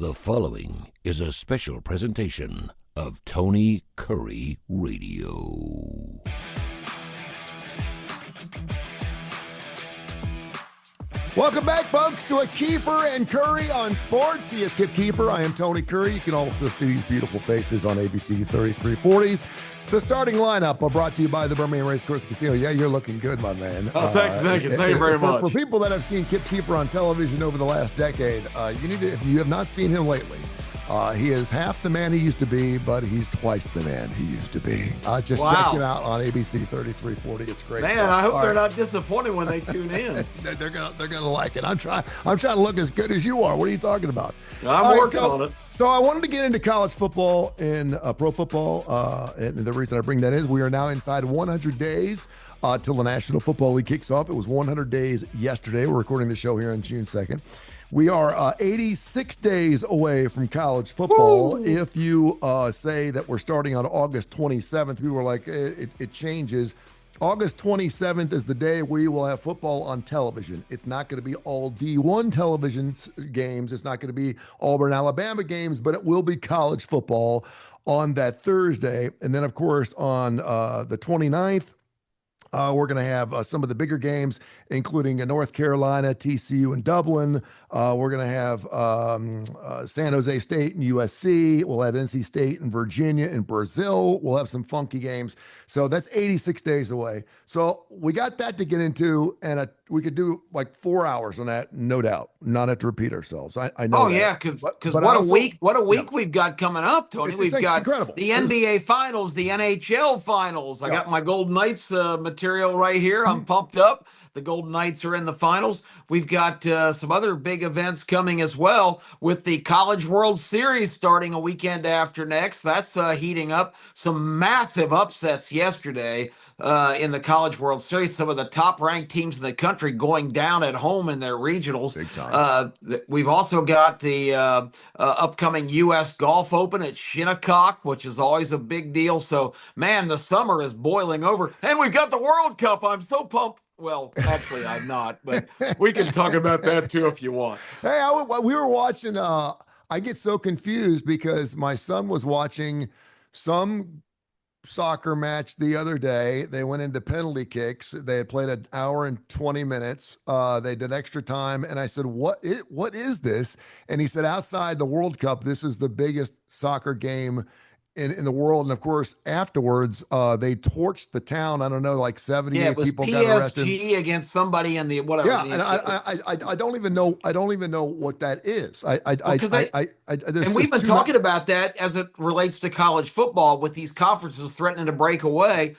The following is a special presentation of Tony Kurre Radio. Welcome back, folks, to a Keefer and Kurre on sports. He is Kip Keefer. I am Tony Kurre. You can also see these beautiful faces on ABC 3340s. The starting lineup brought to you by the Birmingham Racecourse Casino. Yeah, you're looking good, my man. Oh, thank you very much. For people that have seen Kip Keefer on television over the last decade, if you have not seen him lately, he is half the man he used to be, but he's twice the man he used to be. Just check him out on ABC 3340. It's great. Man, I hope they're not disappointed when they tune in. They're gonna like it. I'm trying to look as good as you are. What are you talking about? I'm working on it. So I wanted to get into college football and pro football, and the reason I bring that is we are now inside 100 days till the National Football League kicks off. It was 100 days yesterday. We're recording the show here on June 2nd. We are 86 days away from college football. Woo! If you say that we're starting on August 27th, people were like, it changes. August 27th is the day we will have football on television. It's not going to be all D1 television games. It's not going to be Auburn, Alabama games, but it will be college football on that Thursday. And then, of course, on the 29th, we're going to have some of the bigger games, including North Carolina, TCU, and Dublin. We're going to have San Jose State and USC. We'll have NC State and Virginia and Brazil. We'll have some funky games. So that's 86 days away. So we got that to get into, and we could do like 4 hours on that, no doubt. Not have to repeat ourselves. I know. Oh, yeah, because what a week we've got coming up, Tony. We've got incredible. The NBA Finals, the NHL Finals. I got my Golden Knights material right here. I'm pumped up. The Golden Knights are in the finals. We've got some other big events coming as well with the College World Series starting a weekend after next. That's heating up. Some massive upsets yesterday in the College World Series. Some of the top-ranked teams in the country going down at home in their regionals. Big time. We've also got the upcoming U.S. Golf Open at Shinnecock, which is always a big deal. So, man, the summer is boiling over. And we've got the World Cup. I'm so pumped. Well, actually, I'm not, but we can talk about that too if you want. Hey, we were watching. I get so confused because my son was watching some soccer match the other day. They went into penalty kicks. They had played an hour and 20 minutes. They did extra time, and I said, "What is this?" And he said, "Outside the World Cup, this is the biggest soccer game in the world." And of course, afterwards, they torched the town. I don't know, like 78 people got arrested. PSG against somebody in the whatever. Yeah, and I don't even know. I don't even know what that is. And we've been talking about that as it relates to college football with these conferences threatening to break away.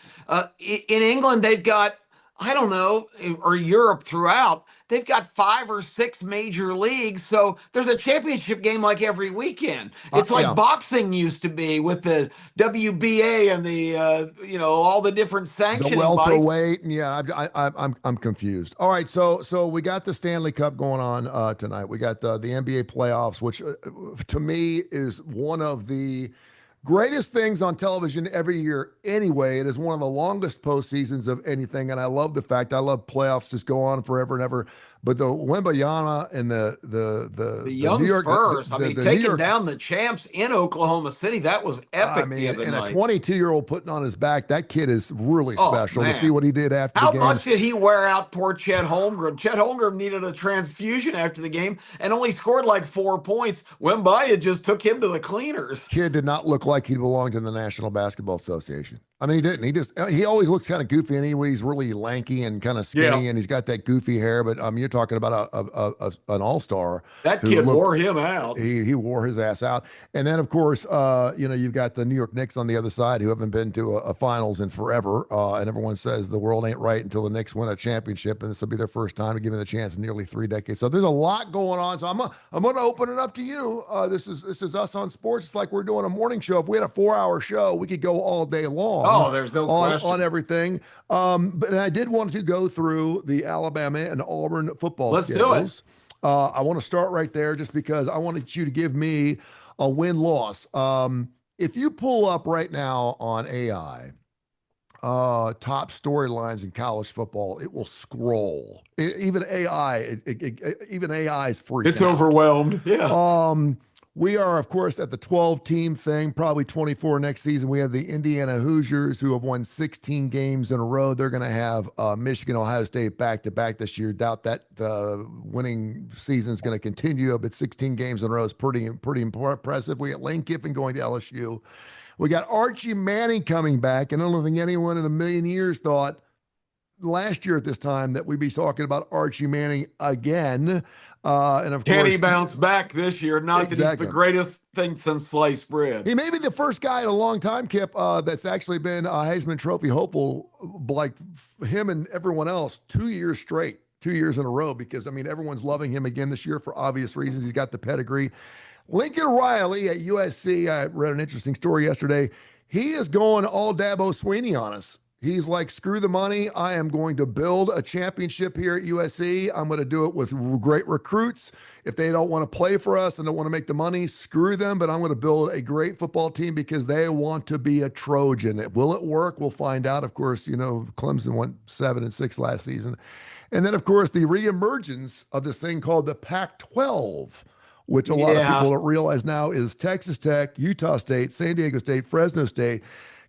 In England, they've got, I don't know, or Europe throughout, they've got 5 or 6 major leagues. So there's a championship game like every weekend. It's like boxing used to be with the WBA and the, all the different sanctioning bodies. The welterweight. Yeah, I'm confused. All right, so we got the Stanley Cup going on tonight. We got the NBA playoffs, which to me is one of the greatest things on television every year anyway. It is one of the longest postseasons of anything, and I love the fact I love playoffs just go on forever and ever. But the Wembanyama and the young New York Spurs, taking down the champs in Oklahoma City, that was epic the other night. A 22-year-old putting on his back, that kid is really special. Man. To see what he did after the game. How much did he wear out poor Chet Holmgren? Chet Holmgren needed a transfusion after the game and only scored like 4 points. Wembanyama just took him to the cleaners. Kid did not look like he belonged in the National Basketball Association. I mean, he didn't. He always looks kind of goofy anyway. He's really lanky and kind of skinny, and he's got that goofy hair. But you're talking about an all-star. That kid wore him out. He wore his ass out. And then, of course, you've got the New York Knicks on the other side who haven't been to a finals in forever. And everyone says the world ain't right until the Knicks win a championship, and this will be their first time to give them the chance in nearly 3 decades. So there's a lot going on. So I'm going to open it up to you. This is us on sports. It's like we're doing a morning show. If we had a 4-hour show, we could go all day long. Oh, there's no question on everything. But I did want to go through the Alabama and Auburn football schedules. Do it. I want to start right there just because I wanted you to give me a win-loss. If you pull up right now on AI, top storylines in college football, it will scroll. Even AI is freaking It's out. overwhelmed. Yeah. We are, of course, at the 12-team thing, probably 24 next season. We have the Indiana Hoosiers who have won 16 games in a row. They're going to have Michigan, Ohio State back-to-back this year. Doubt that winning season is going to continue, but 16 games in a row is pretty impressive. We got Lane Kiffin going to LSU. We got Archie Manning coming back, and I don't think anyone in a million years thought last year at this time that we'd be talking about Archie Manning again. And of Can course, he bounce back this year? Not that he's exactly. the greatest thing since sliced bread. He may be the first guy in a long time, Kip, that's actually been a Heisman Trophy hopeful, like him and everyone else, 2 years straight, 2 years in a row, because, I mean, everyone's loving him again this year for obvious reasons. He's got the pedigree. Lincoln Riley at USC, I read an interesting story yesterday. He is going all Dabo Sweeney on us. He's like, screw the money. I am going to build a championship here at USC. I'm going to do it with great recruits. If they don't want to play for us and don't want to make the money, screw them. But I'm going to build a great football team because they want to be a Trojan. Will it work? We'll find out. Of course, you know, Clemson went 7-6 last season. And then, of course, the reemergence of this thing called the Pac-12, which a lot of people don't realize now is Texas Tech, Utah State, San Diego State, Fresno State,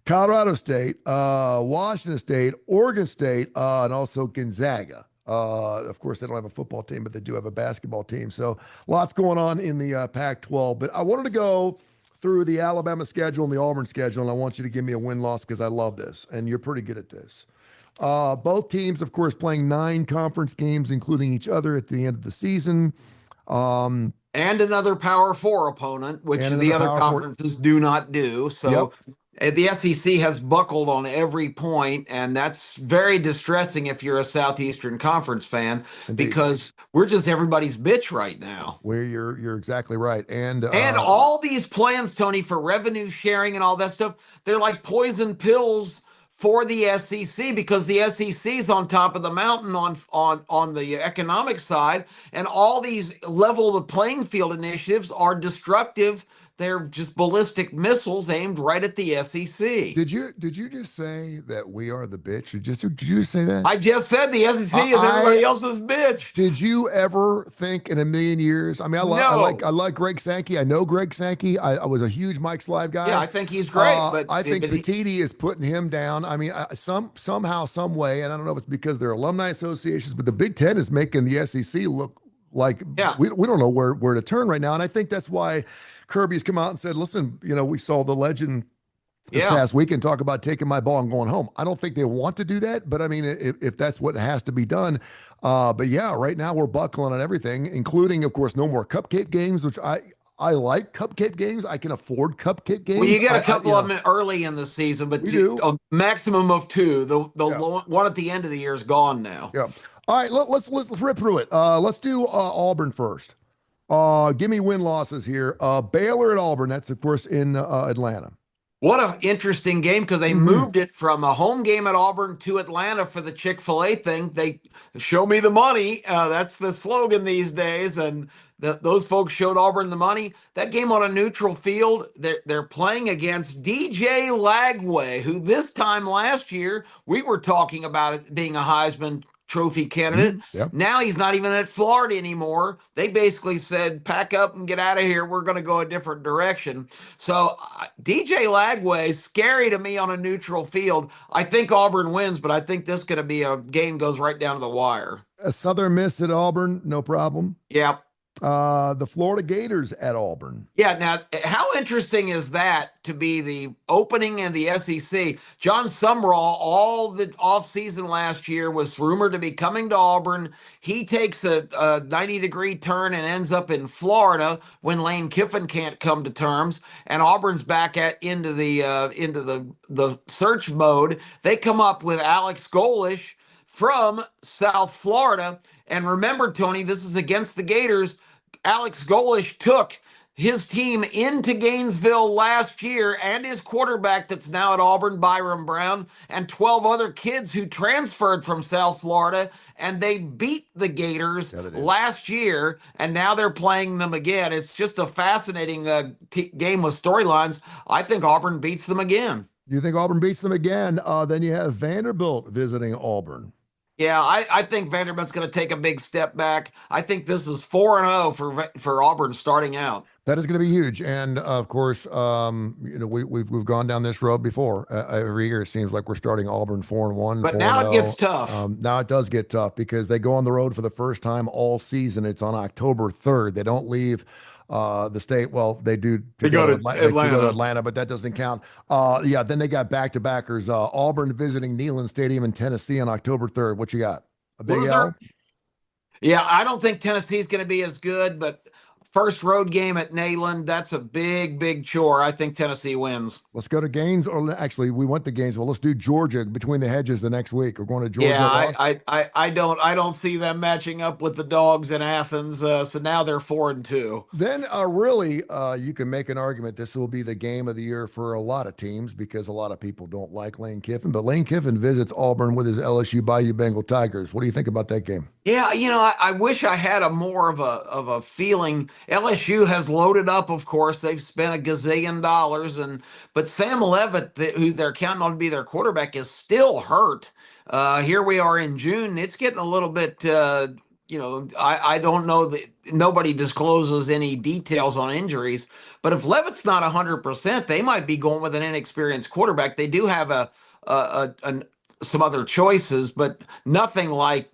Colorado State, Washington State, Oregon State, and also Gonzaga. Of course, they don't have a football team, but they do have a basketball team. So lots going on in the Pac-12. But I wanted to go through the Alabama schedule and the Auburn schedule, and I want you to give me a win-loss because I love this, and you're pretty good at this. Both teams, of course, playing 9 conference games, including each other at the end of the season. And another Power 4 opponent, which the other conferences do not do. So the SEC has buckled on every point, and that's very distressing if you're a Southeastern Conference fan. Indeed. Because we're just everybody's bitch right now. Where you're exactly right. And all these plans, Tony, for revenue sharing and all that stuff, they're like poison pills for the SEC because the SEC is on top of the mountain on the economic side, and all these level the playing field initiatives are destructive. They're just ballistic missiles aimed right at the SEC. Did you just say that we are the bitch? Did you just say that? I just said the SEC is everybody else's bitch. Did you ever think in a million years? I mean, I like Greg Sankey. I know Greg Sankey. I was a huge Mike Slive guy. Yeah, I think he's great. But I think Petiti is putting him down. I mean, somehow, some way, and I don't know if it's because they're alumni associations, but the Big Ten is making the SEC look like we don't know where to turn right now. And I think that's why Kirby's come out and said, listen, you know, we saw the legend this past weekend talk about taking my ball and going home. I don't think they want to do that, but I mean, if that's what has to be done. But yeah, right now we're buckling on everything, including, of course, no more cupcake games, which I like cupcake games. I can afford cupcake games. Well, you get a couple of them early in the season, but a maximum of 2. The one at the end of the year is gone now. Yeah. All right, let's rip through it. Let's do Auburn first. Give me win-losses here. Baylor at Auburn. That's, of course, in Atlanta. What an interesting game because they moved it from a home game at Auburn to Atlanta for the Chick-fil-A thing. They show me the money. That's the slogan these days. And those folks showed Auburn the money. That game on a neutral field, they're playing against DJ Lagway, who this time last year, we were talking about it being a Heisman Trophy candidate. Now he's not even at Florida anymore. They basically said, pack up and get out of here. We're going to go a different direction. So DJ Lagway, scary to me on a neutral field. I think Auburn wins, but I think this is going to be a game goes right down to the wire. A Southern Miss at Auburn, no problem. Yep. The Florida Gators at Auburn. Yeah, now, how interesting is that to be the opening in the SEC? John Sumrall, all the offseason last year, was rumored to be coming to Auburn. He takes a 90-degree turn and ends up in Florida when Lane Kiffin can't come to terms, and Auburn's back into the search mode. They come up with Alex Golish from South Florida. And remember, Tony, this is against the Gators. Alex Golish took his team into Gainesville last year and his quarterback that's now at Auburn, Byron Brown, and 12 other kids who transferred from South Florida, and they beat the Gators last year, and now they're playing them again. It's just a fascinating game with storylines. I think Auburn beats them again. You think Auburn beats them again? Then you have Vanderbilt visiting Auburn. Yeah, I think Vanderbilt's going to take a big step back. I think this is 4-0 for Auburn starting out. That is going to be huge, and of course, we've gone down this road before. Every year, it seems like we're starting Auburn 4-1, But 4 and now it gets 0. tough. Now it does get tough because they go on the road for the first time all season. It's on October 3rd. They don't leave the state. Well, they do They go go to to They do go to Atlanta. Atlanta, but that doesn't count. Yeah, then they got back-to-backers. Auburn visiting Neyland Stadium in Tennessee on October 3rd. What you got? A big Loser. L? Yeah, I don't think Tennessee's going to be as good, but first road game at Neyland, that's a big, big chore. I think Tennessee wins. Let's go to Gaines, or actually, we went to Gainesville. Let's do Georgia between the hedges the next week. We're going to Yeah, Georgia, Ross. I don't see them matching up with the dogs in Athens. So now they're 4-2. Then, really, you can make an argument this will be the game of the year for a lot of teams because a lot of people don't like Lane Kiffin. But Lane Kiffin visits Auburn with his LSU Bayou Bengal Tigers. What do you think about that game? Yeah, I wish I had a more of a feeling. LSU has loaded up, of course. They've spent a gazillion dollars, but Sam Levitt, who they're counting on to be their quarterback, is still hurt. Here we are in June. It's getting a little bit. I don't know that nobody discloses any details on injuries. But if Levitt's not 100%, they might be going with an inexperienced quarterback. They do have some other choices, but nothing like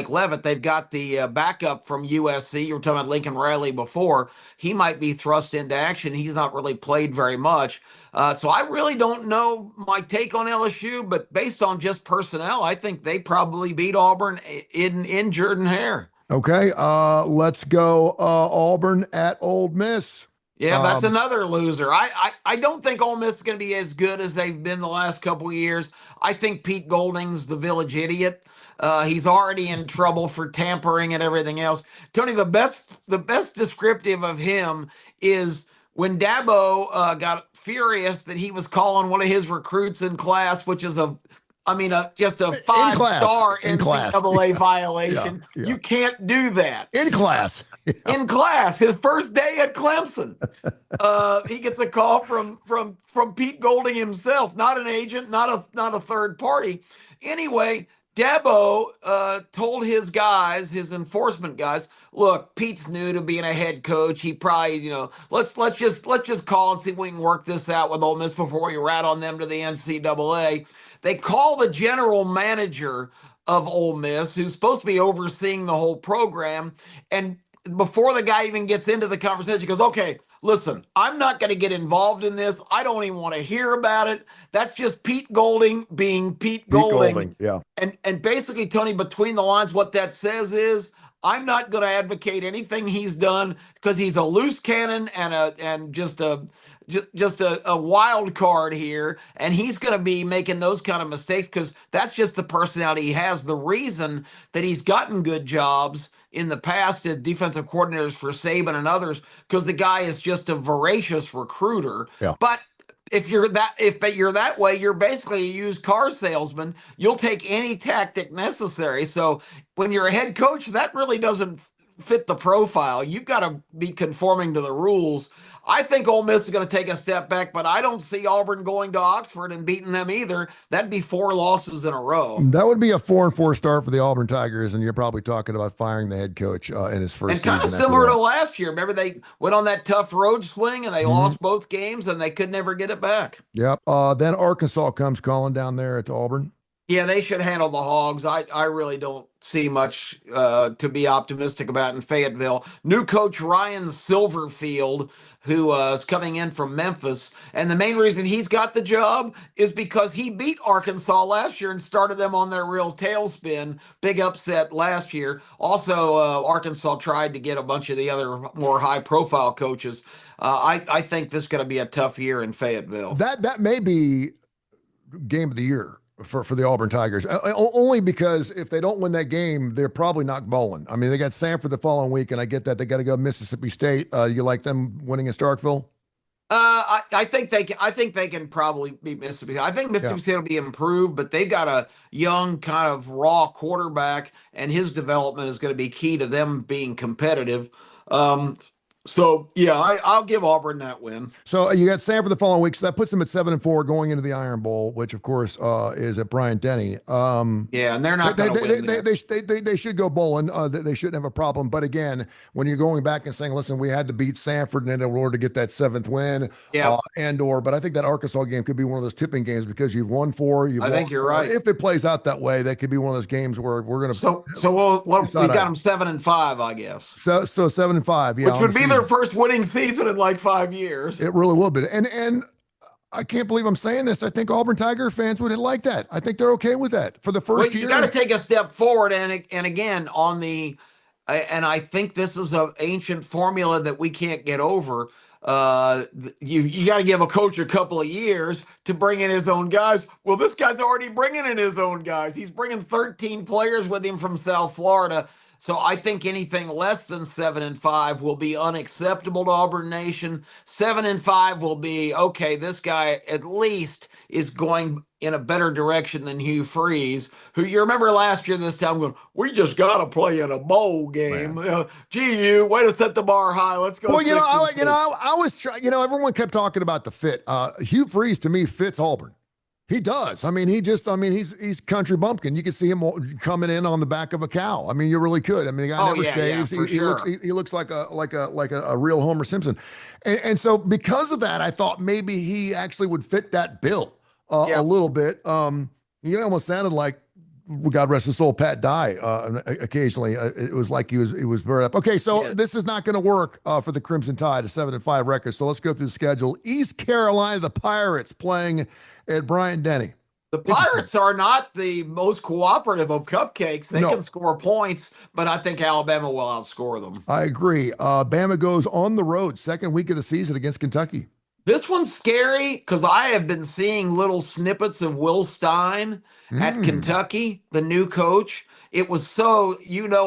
Levitt. They've got the backup from USC. You were talking about Lincoln Riley before. He might be thrust into action. He's not really played very much. So I really don't know my take on LSU, but based on just personnel, I think they probably beat Auburn in Jordan-Hare. Okay, let's go Auburn at Ole Miss. Yeah, that's another loser. I don't think Ole Miss is going to be as good as they've been the last couple of years. I think Pete Golding's the village idiot. He's already in trouble for tampering and everything else. Tony, the best descriptive of him is when Dabo got furious that he was calling one of his recruits in class, which is just a five-star In class. NCAA violation. Yeah. You can't do that. In class. In class, his first day at Clemson, he gets a call from Pete Golding himself, not an agent, not a third party. Anyway, Dabo told his guys, his enforcement guys, look, Pete's new to being a head coach. He probably, let's just call and see if we can work this out with Ole Miss before we rat on them to the NCAA. They call the general manager of Ole Miss, who's supposed to be overseeing the whole program, and before the guy even gets into the conversation, he goes, okay, listen, I'm not going to get involved in this. I don't even want to hear about it. That's just Pete Golding being Pete Golding. Yeah. And basically, Tony, between the lines, what that says is I'm not going to advocate anything he's done because he's a loose cannon and just a wild card here, and he's going to be making those kind of mistakes because that's just the personality he has. The reason that he's gotten good jobs in the past as defensive coordinators for Saban and others, because the guy is just a voracious recruiter. Yeah. But if you're that way, you're basically a used car salesman. You'll take any tactic necessary. So when you're a head coach, that really doesn't fit the profile. You've got to be conforming to the rules. I think Ole Miss is going to take a step back, but I don't see Auburn going to Oxford and beating them either. That'd be 4 losses in a row. That would be a 4-4 start for the Auburn Tigers, and you're probably talking about firing the head coach in his first season. And kind of similar to last year. Remember, they went on that tough road swing, and they lost both games, and they could never get it back. Yep. Then Arkansas comes calling down there at Auburn. Yeah, they should handle the Hogs. I really don't see much to be optimistic about in Fayetteville. New coach Ryan Silverfield, who is coming in from Memphis. And the main reason he's got the job is because he beat Arkansas last year and started them on their real tailspin. Big upset last year. Also, Arkansas tried to get a bunch of the other more high-profile coaches. I think this is going to be a tough year in Fayetteville. That may be game of the year for the Auburn Tigers, only because if they don't win that game, they're probably not bowling. I mean, they got Sanford the following week, and I get that they got to go Mississippi State. You like them winning in Starkville? I think they can probably beat Mississippi. I think Mississippi State will be improved, but they've got a young kind of raw quarterback, and his development is going to be key to them being competitive. So yeah, I'll give Auburn that win. So you got Sanford the following week, so that puts them at 7-4 going into the Iron Bowl, which of course is at Bryant Denny. Yeah, and they're They not they going to they win they, they, there. they, they should go bowling. They shouldn't have a problem. But again, when you're going back and saying, "Listen, we had to beat Sanford in order to get that seventh win," Yeah, but I think that Arkansas game could be one of those tipping games because you've won four, you've I think lost you're four. right. If it plays out that way, that could be one of those games where we're going to So we've decide got item. them 7-5, I guess, So 7-5, yeah, which on the would be their season. first winning season in like 5 years. It really will be. And I can't believe I'm saying this. I think Auburn Tiger fans would like that. I think they're okay with that for the Well, first you got to year. take a step forward, and again on the, and I think this is an ancient formula that we can't get over. You got to give a coach a couple of years to bring in his own guys. Well, this guy's already bringing in his own guys. He's bringing 13 players with him from South Florida. So I think anything less than 7-5 will be unacceptable to Auburn Nation. 7-5 will be okay. This guy at least is going in a better direction than Hugh Freeze, who you remember last year this time going, we just got to play in a bowl game. Man. Gee, you way to set the bar high. Let's go Well, 6-6. I was trying. Everyone kept talking about the fit. Hugh Freeze to me fits Auburn. He does. I mean, he's country bumpkin. You can see him coming in on the back of a cow. I mean, you really could. I mean, the guy Oh never yeah, yeah, shaves. for sure. He looks like a real Homer Simpson, and so because of that, I thought maybe he actually would fit that bill a Yeah. little bit. He almost sounded like, God rest his soul, Pat Dye. Occasionally, it was like he was burned up. Okay, so Yeah. this is not going to work for the Crimson Tide, a 7-5 record. So let's go through the schedule. East Carolina, the Pirates playing at Bryant Denny. The Interesting. Pirates are not the most cooperative of cupcakes. They can No, score points, but I think Alabama will outscore them. I agree. Bama goes on the road, second week of the season against Kentucky. This one's scary because I have been seeing little snippets of Will Stein at Mm. Kentucky, the new coach. It was so,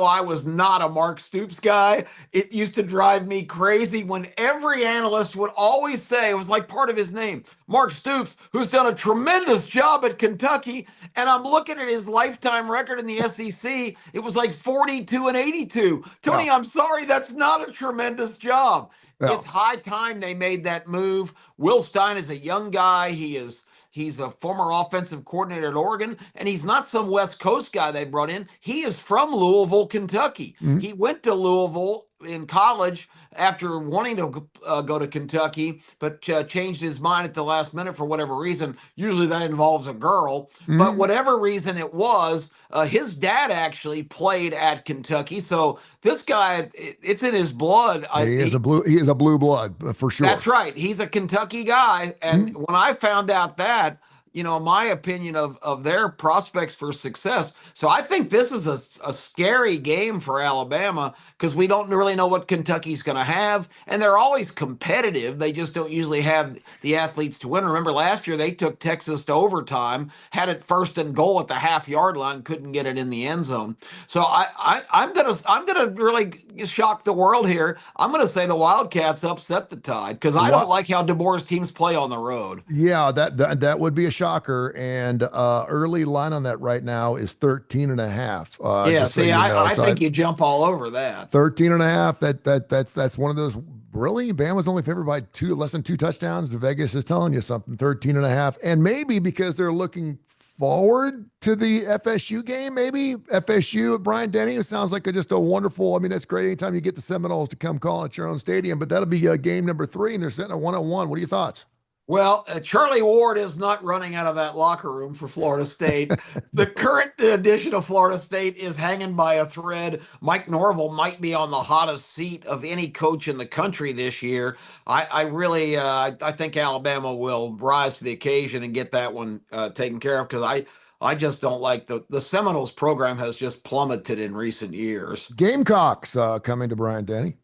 I was not a Mark Stoops guy. It used to drive me crazy when every analyst would always say, it was like part of his name, Mark Stoops, who's done a tremendous job at Kentucky. And I'm looking at his lifetime record in the SEC. It was like 42-82. Yeah, Tony, I'm sorry, that's not a tremendous job. yeah. It's high time they made that move. Will Stein is a young guy. He's a former offensive coordinator at Oregon, and he's not some West Coast guy they brought in. He is from Louisville, Kentucky. Mhm. He went to Louisville in college after wanting to go to Kentucky, but changed his mind at the last minute for whatever reason. Usually that involves a girl, but Mhm. whatever reason it was, his dad actually played at Kentucky. So this guy, it's in his blood. He is a blue blood for sure. That's right. He's a Kentucky guy. And Mhm. when I found out that, my opinion of their prospects for success. So I think this is a scary game for Alabama because we don't really know what Kentucky's going to have. And they're always competitive. They just don't usually have the athletes to win. Remember last year they took Texas to overtime, had it first and goal at the half-yard line, couldn't get it in the end zone. So I'm gonna really shock the world here. I'm gonna say the Wildcats upset the Tide because I don't What? like how DeBoer's teams play on the road. Yeah, that would be a shocker. And early line on that right now is 13 and a half. Yeah, Just so see, you know. I think you jump all over that. 13 and a half. That's one of those. Really, Bama's only favored by less than two touchdowns. The Vegas is telling you something. 13 and a half. And maybe because they're looking forward to the FSU game, maybe FSU at Bryant Denny. It sounds like just a wonderful. I mean, that's great anytime you get the Seminoles to come call at your own stadium. But that'll be game number 3, and they're sitting at 1-1. What are your thoughts? Well, Charlie Ward is not running out of that locker room for Florida State. The current edition of Florida State is hanging by a thread. Mike Norvell might be on the hottest seat of any coach in the country this year. I really, I think Alabama will rise to the occasion and get that one taken care of because I just don't like the Seminoles program has just plummeted in recent years. Gamecocks coming to Bryant Denny.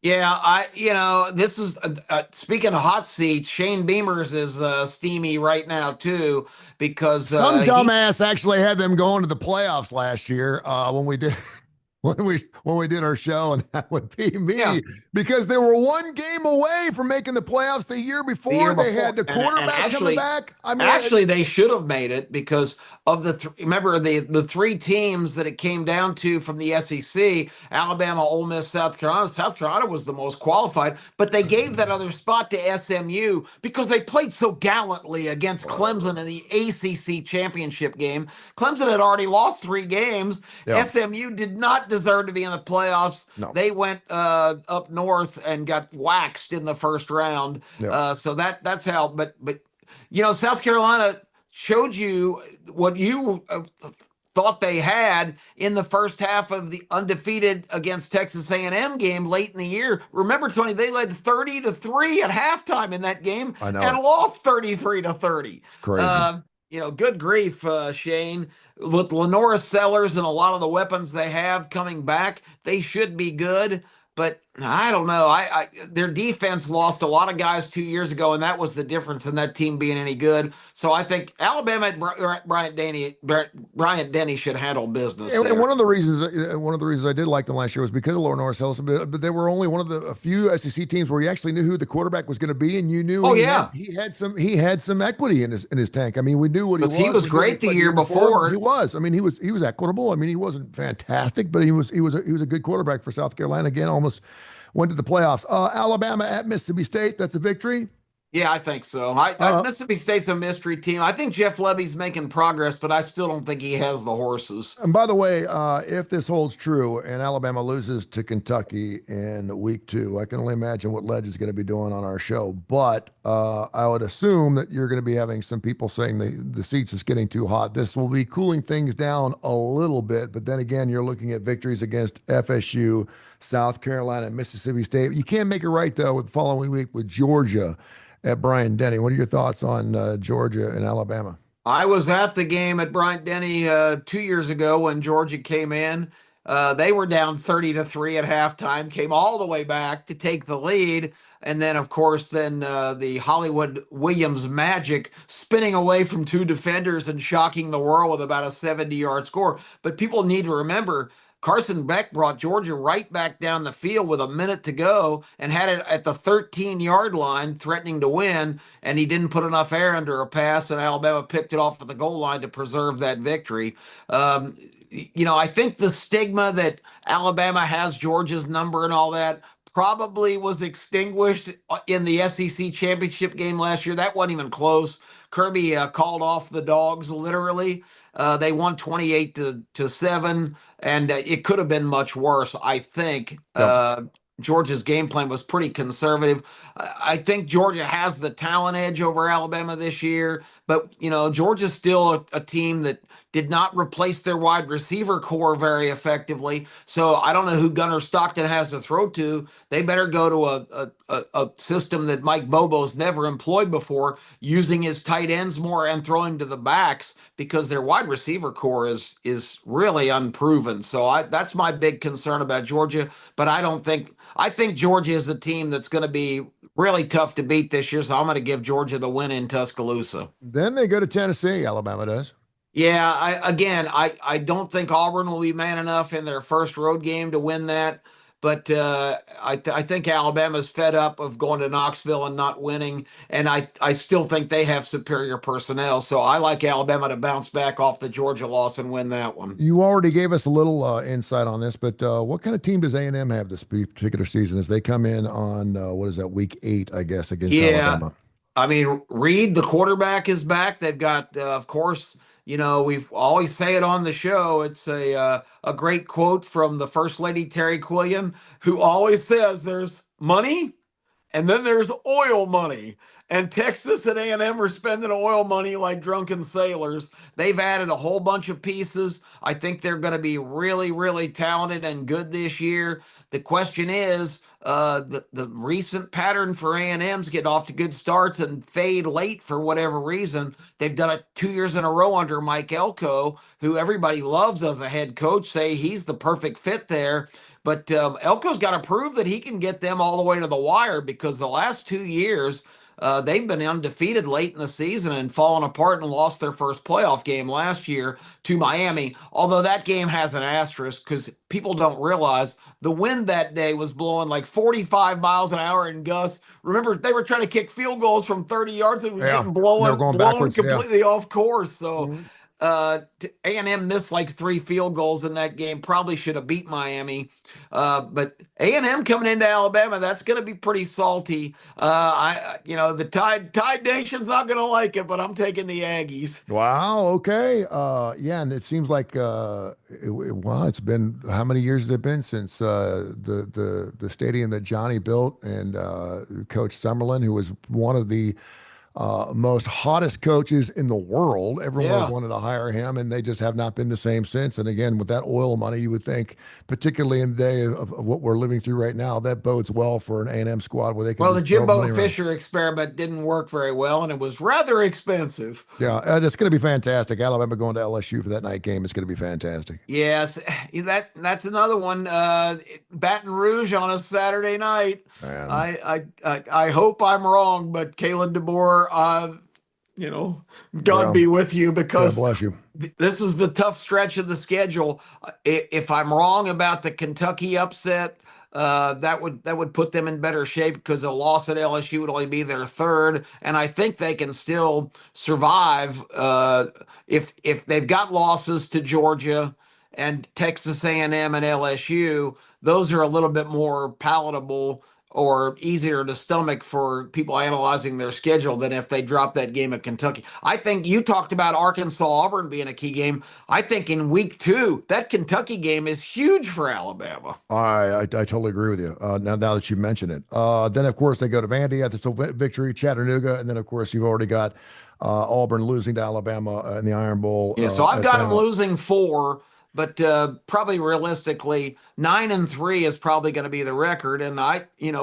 Yeah, this is speaking of hot seats. Shane Beamer's is steamy right now too because Some he dumbass actually had them going to the playoffs last year when we did when we did our show, and that would be yeah me. because they were one game away from making the playoffs the year The before. year They had before, the and quarterback coming actually, back. I mean, actually, they should have made it because of remember the three teams that it came down to from the SEC: Alabama, Ole Miss, South Carolina. South Carolina was the most qualified, but they gave that other spot to SMU because they played so gallantly against Clemson whatever. in the ACC championship game. Clemson had already lost 3 games. Yeah. SMU did not deserve to be in the playoffs. No. They went up north and got waxed in the first round. Yeah. So that's how. But South Carolina showed you what you thought they had in the first half of the undefeated against Texas A&M game late in the year. Remember, Tony, they led 30-3 at halftime in that game I know and it. lost 33-30. Crazy. Good grief, Shane. With Lenora Sellers and a lot of the weapons they have coming back, they should be good. But I don't know. Their defense lost a lot of guys 2 years ago, and that was the difference in that team being any good. So I think Alabama and Bryant Denny should handle business And there. one of the reasons I did like them last year was because of Lenore Sellers, but they were only one of a few SEC teams where you actually knew who the quarterback was going to be, and you knew Oh yeah, he had some equity in his tank. I mean, we knew what he because he was. was We knew what he great the played year before. He before. was. I mean, he was equitable. I mean, he wasn't fantastic, but he was a good quarterback for South Carolina. Again, almost went to the playoffs. Alabama at Mississippi State. That's a victory. Yeah, I think so. Uh, Mississippi State's a mystery team. I think Jeff Levy's making progress, but I still don't think he has the horses. And by the way, if this holds true and Alabama loses to Kentucky in week 2, I can only imagine what Ledge is going to be doing on our show. But I would assume that you're going to be having some people saying the seats is getting too hot. This will be cooling things down a little bit. But then again, you're looking at victories against FSU, South Carolina, and Mississippi State. You can't make it right, though, with the following week with Georgia at Bryant Denny. What are your thoughts on Georgia and Alabama? I was at the game at Bryant Denny 2 years ago when Georgia came in. They were down 30-3 at halftime, came all the way back to take the lead. And then, of course, the Hollywood Williams magic spinning away from two defenders and shocking the world with about a 70-yard score. But people need to remember Carson Beck brought Georgia right back down the field with a minute to go and had it at the 13-yard line, threatening to win. And he didn't put enough air under a pass, and Alabama picked it off at the goal line to preserve that victory. I think the stigma that Alabama has Georgia's number and all that probably was extinguished in the SEC championship game last year. That wasn't even close. Kirby called off the dogs literally. They won 28-7, and it could have been much worse. I think Yep. Georgia's game plan was pretty conservative. I think Georgia has the talent edge over Alabama this year, but Georgia's still a team that did not replace their wide receiver core very effectively. So I don't know who Gunnar Stockton has to throw to. They better go to a system that Mike Bobo's never employed before, using his tight ends more and throwing to the backs, because their wide receiver core is really unproven. So that's my big concern about Georgia. But I think Georgia is a team that's going to be really tough to beat this year. So I'm going to give Georgia the win in Tuscaloosa. Then they go to Tennessee. Alabama does. Yeah, I don't think Auburn will be man enough in their first road game to win that. But I think Alabama's fed up of going to Knoxville and not winning, and I still think they have superior personnel. So I like Alabama to bounce back off the Georgia loss and win that one. You already gave us a little insight on this, but what kind of team does A&M have this particular season as they come in on, what is that, week 8, I guess, against Yeah, Alabama? I mean, Reed, the quarterback, is back. They've got, of course, we've always say it on the show. It's a great quote from the First Lady Terry Quillian, who always says there's money and then there's oil money. And Texas and A&M are spending oil money like drunken sailors. They've added a whole bunch of pieces. I think they're going to be really, really talented and good this year. The question is, the recent pattern for A&M's get off to good starts and fade late for whatever reason. They've done it 2 years in a row under Mike Elko, who everybody loves as a head coach, say he's the perfect fit there. But Elko's got to prove that he can get them all the way to the wire, because the last 2 years, They've been undefeated late in the season and fallen apart and lost their first playoff game last year to Miami. Although that game has an asterisk because people don't realize the wind that day was blowing like 45 miles an hour in gusts. Remember, they were trying to kick field goals from 30 yards and was Yeah, getting they were going blown backwards. Yeah. completely off course. So Mhm. A&M missed like 3 field goals in that game. Probably should have beat Miami. But A&M coming into Alabama, that's going to be pretty salty. The Tide Nation's not going to like it, but I'm taking the Aggies. Wow. Okay. Yeah, and it seems like well, it's been how many years has it been since the stadium that Johnny built and Coach Summerlin, who was one of the most hottest coaches in the world. Everyone has Yeah. wanted to hire him, and they just have not been the same since. And again, with that oil money, you would think, particularly in the day of what we're living through right now, that bodes well for an A&M squad where they can Well, the just throw Jimbo money around. Fisher experiment didn't work very well, and it was rather expensive. Yeah, and it's going to be fantastic. Alabama going to LSU for that night game. It's going to be fantastic. Yes, that's another one. Baton Rouge on a Saturday night. And I hope I'm wrong, but Kalen DeBoer, God yeah, be with you God because bless you. this is the tough stretch of the schedule. If I'm wrong about the Kentucky upset, that would put them in better shape because a loss at LSU would only be their third, and I think they can still survive if they've got losses to Georgia and Texas A&M and LSU. Those are a little bit more palatable or easier to stomach for people analyzing their schedule than if they drop that game at Kentucky. I think you talked about Arkansas Auburn being a key game. I think in week 2, that Kentucky game is huge for Alabama. I totally agree with you. Now that you mention it, then of course they go to Vandy after victory, Chattanooga, and then of course you've already got Auburn losing to Alabama in the Iron Bowl Yeah, so I've at got them Bama. losing 4, but probably realistically, 9-3 is probably going to be the record, and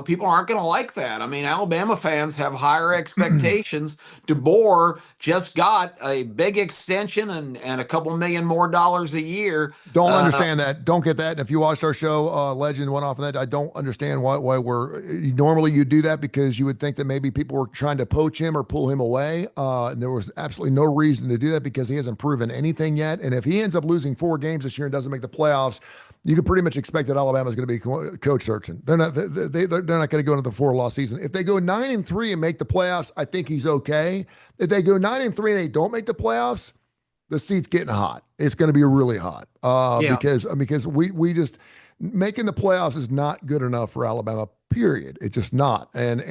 people aren't going to like that. I mean, Alabama fans have higher expectations. DeBoer just got a big extension and a couple million more dollars a year. Don't Uh, understand that. Don't get that. And if you watched our show, Legend went off of that. I don't understand why we're normally you do that because you would think that maybe people were trying to poach him or pull him away. And there was absolutely no reason to do that because he hasn't proven anything yet. And if he ends up losing 4 games this year and doesn't make the playoffs, you can pretty much expect that Alabama is going to be coach searching. They're not. They're not going to go into the 4-loss season. If they go 9-3 and make the playoffs, I think he's okay. If they go 9-3 and they don't make the playoffs, the seat's getting hot. It's going to be really hot yeah. because we just making the playoffs is not good enough for Alabama. Period. It's just not. And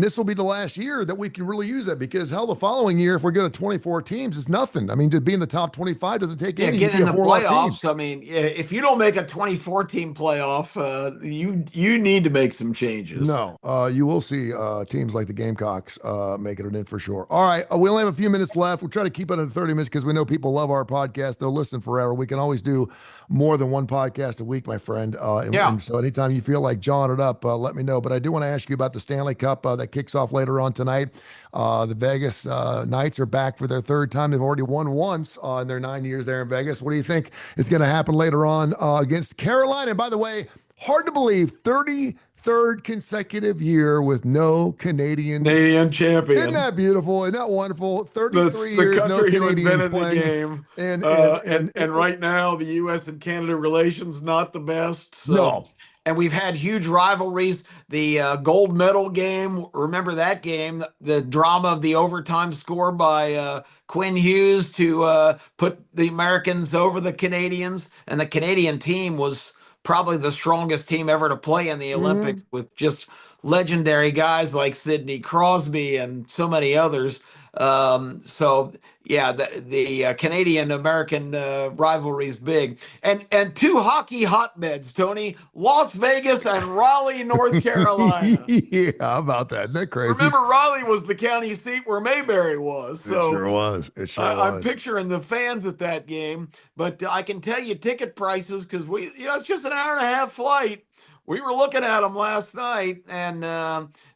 this will be the last year that we can really use that because hell, the following year, if we go to 24 teams, it's nothing. I mean, to be in the top 25 doesn't take Yeah, any. You getting be in a the 4-loss team. playoffs. I mean, yeah, if you don't make a 24-team playoff, you need to make some changes. No, you will see teams like the Gamecocks making it in for sure. All right, we only have a few minutes left. We'll try to keep it under 30 minutes because we know people love our podcast. They'll listen forever. We can always do more than one podcast a week, my friend. Yeah. And so anytime you feel like jawing it up, let me know. But I do want to ask you about the Stanley Cup that kicks off later on tonight. The Vegas Knights are back for their third time. They've already won once in their 9 years there in Vegas. What do you think is going to happen later on against Carolina? And by the way, hard to believe, 33rd consecutive year with no Canadian champion. Isn't that beautiful? Isn't that wonderful? 33 That's the years, no country who Canadians invented the playing. game. And And right now, the U.S. and Canada relations not the best. So. no, And we've had huge rivalries. The gold medal game, remember that game? The drama of the overtime score by Quinn Hughes to put the Americans over the Canadians. And the Canadian team was probably the strongest team ever to play in the Olympics with just legendary guys like Sidney Crosby and so many others. So yeah, the Canadian American rivalry is big, and 2 hockey hotbeds, Tony, Las Vegas and Raleigh, North Carolina. yeah, how about that? Isn't that crazy? Remember, Raleigh was the county seat where Mayberry was. It So sure was. It sure I'm was. picturing the fans at that game, but I can tell you ticket prices because it's just an hour and a half flight. We were looking at them last night, and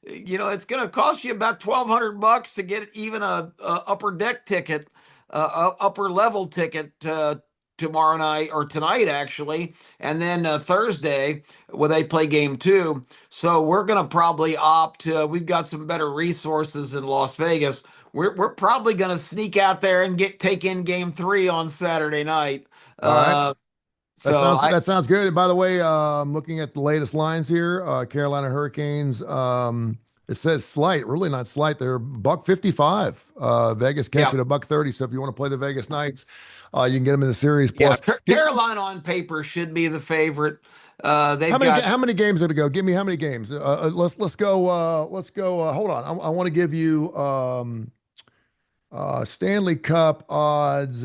it's going to cost you about $1,200 to get even a upper deck ticket, upper level ticket tomorrow night, or tonight actually, and then Thursday where they play game 2. So we're going to probably opt. We've got some better resources in Las Vegas. We're probably going to sneak out there and take in game 3 on Saturday night. All right. Uh, so That sounds good. And by the way, looking at the latest lines here, Carolina Hurricanes. It says slight, really not slight. They're $1.55. Vegas yeah, catching $1.30. So if you want to play the Vegas Knights, you can get them in the series. yeah. Plus, Carolina on paper should be the favorite. They've got how many games did it go? Give me how many games. Let's go. Let's go. Hold on. I want to give you Stanley Cup odds,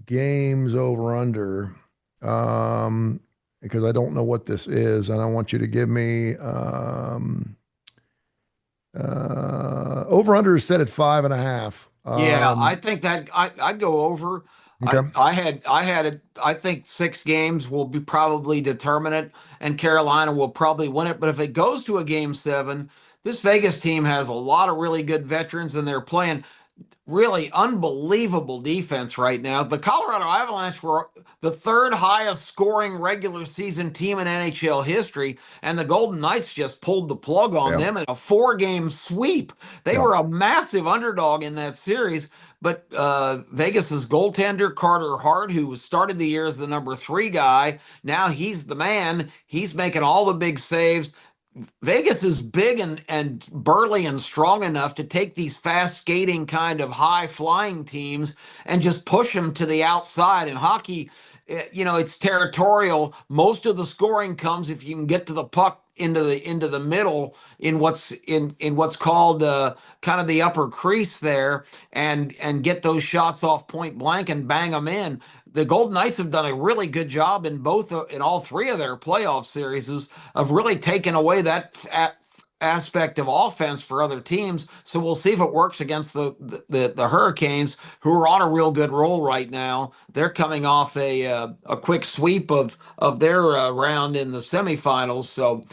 games over under, because I don't know what this is, and I want you to give me over under is set at 5.5. Yeah, I think that I'd go over. Okay. I think 6 games will be probably determinant, and Carolina will probably win it. But if it goes to a game 7, this Vegas team has a lot of really good veterans, and they're playing really unbelievable defense right now. The Colorado Avalanche were the 3rd highest scoring regular season team in NHL history, and the Golden Knights just pulled the plug on them in a 4-game sweep. They were a massive underdog in that series, but Vegas's goaltender Carter Hart, who started the year as the number 3 guy, now he's the man. He's making all the big saves. Vegas is big and burly and strong enough to take these fast skating kind of high flying teams and just push them to the outside. In hockey, it's territorial. Most of the scoring comes if you can get to the puck into the middle in what's called kind of the upper crease there, and get those shots off point blank and bang them in. The Golden Knights have done a really good job in all 3 of their playoff series of really taking away that aspect of offense for other teams. So we'll see if it works against the Hurricanes, who are on a real good roll right now. They're coming off a quick sweep of their round in the semifinals. So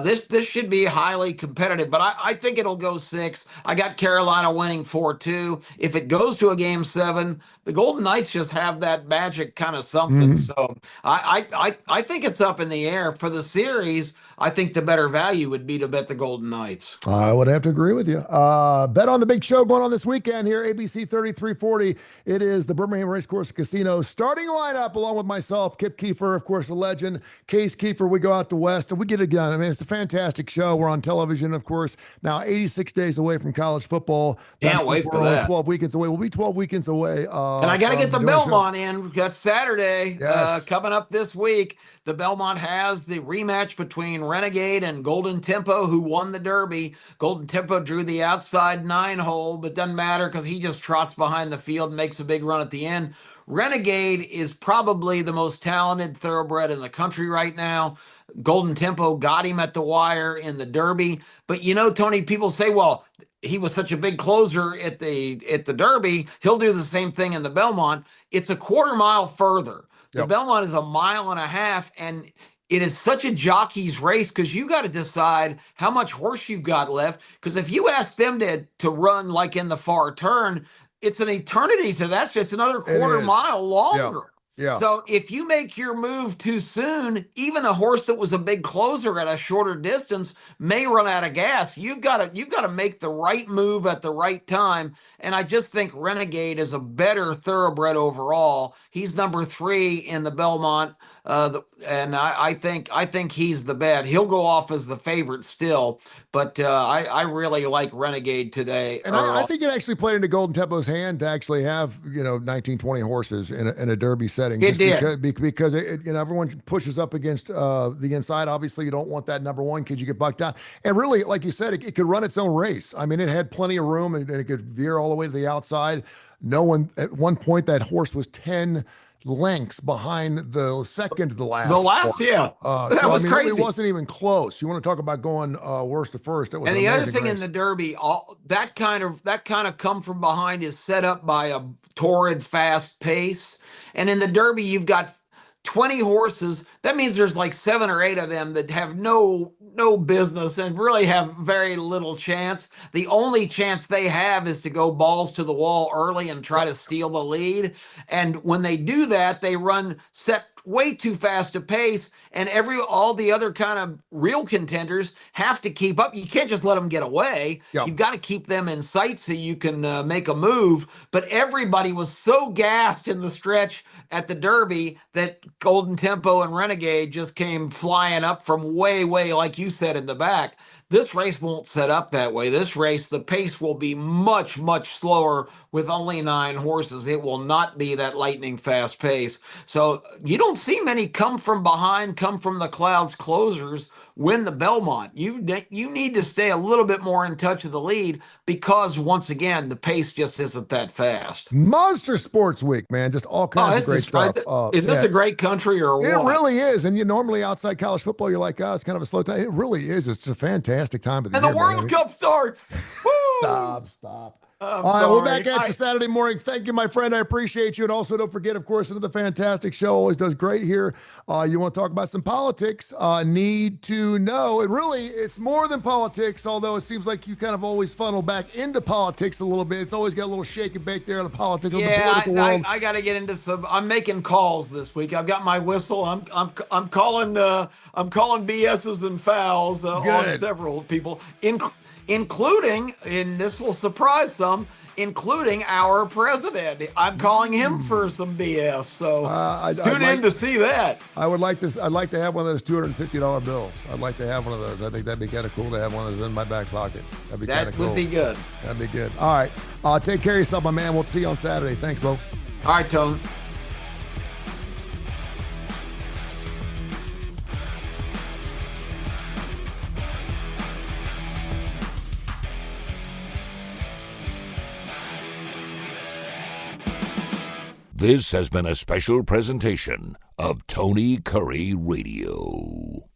this should be highly competitive, but I think it'll go 6. I got Carolina winning 4-2. If it goes to a game 7, the Golden Knights just have that magic kind of something. So I think it's up in the air for the series. I think the better value would be to bet the Golden Knights. I would have to agree with you. Bet on the big show going on this weekend here, ABC 3340. It is the Birmingham Racecourse Casino starting lineup, along with myself, Kip Keefer, of course, a legend, Case Keefer. We go out to West and we get it done. I mean, it's a fantastic show. We're on television, of course, now 86 days away from college football. Can't wait for that. 12 weekends away. We'll be 12 weekends away. And I got to get the Belmont in. That's Saturday, coming up this week. The Belmont has the rematch between Renegade and Golden Tempo, who won the Derby. Golden Tempo drew the outside 9-hole, but doesn't matter because he just trots behind the field and makes a big run at the end. Renegade is probably the most talented thoroughbred in the country right now. Golden Tempo got him at the wire in the Derby. But Tony, people say, well, he was such a big closer at the Derby, he'll do the same thing in the Belmont. It's a 1/4 mile further. The Belmont is 1.5 miles, and it is such a jockey's race because you got to decide how much horse you've got left. Because if you ask them to run like in the far turn, it's an eternity to that. So it's another 1/4 mile longer. Yeah. So if you make your move too soon, even a horse that was a big closer at a shorter distance may run out of gas. You've got to make the right move at the right time. And I just think Renegade is a better thoroughbred overall. He's number 3 in the Belmont, and I think he's the bet. He'll go off as the favorite still, but I really like Renegade today. And I think it actually played into Golden Tempo's hand to actually have 19, 20 horses in a Derby setting. It did because everyone pushes up against the inside. Obviously, you don't want that number 1 because you get bucked down. And really, like you said, it could run its own race. I mean, it had plenty of room and it could veer all the way to the outside. No one at one point that horse was 10 lengths behind the second to the last. The last, yeah. That was crazy. It wasn't even close. You want to talk about going worst to first. It was and the other thing in the Derby, that kind of come from behind is set up by a torrid fast pace. And in the Derby, you've got 20 horses, that means there's like 7 or 8 of them that have no business and really have very little chance. The only chance they have is to go balls to the wall early and try to steal the lead. And when they do that, they run set way too fast a pace, and all the other kind of real contenders have to keep up. You can't just let them get away. Yep. You've got to keep them in sight so you can make a move. But everybody was so gassed in the stretch at the Derby that Golden Tempo and Renegade just came flying up from way, like you said, in the back. This race won't set up that way. This race, the pace will be much, much slower with only 9 horses. It will not be that lightning fast pace. So you don't see many come from behind, come from the clouds closers win the Belmont. You need to stay a little bit more in touch of the lead because, once again, the pace just isn't that fast. Monster Sports Week, man. Just all kinds of great stuff. Is this a great country or what? It really is. And you normally outside college football, you're like, oh, it's kind of a slow time. It really is. It's a fantastic time of the year. And the World Cup starts. Stop. All right, we're back at you Saturday morning. Thank you, my friend. I appreciate you. And also, don't forget, of course, another fantastic show. Always does great here. You want to talk about some politics? Need to know. It's more than politics, although it seems like you kind of always funnel back into politics a little bit. It's always got a little shake and bake there on the politics of the political world. I got to get into some. I'm making calls this week. I've got my whistle. I'm calling BSs and fouls on several people, including, and this will surprise some, including our president. I'm calling him for some BS. So tune in to see that. I'd like to have one of those $250 bills. I'd like to have one of those. I think that'd be kind of cool to have one of those in my back pocket. That'd be kind of cool. That would be good. That'd be good. All right. Take care of yourself, my man. We'll see you on Saturday. Thanks, bro. All right, Tone. This has been a special presentation of Tony Kurre Radio.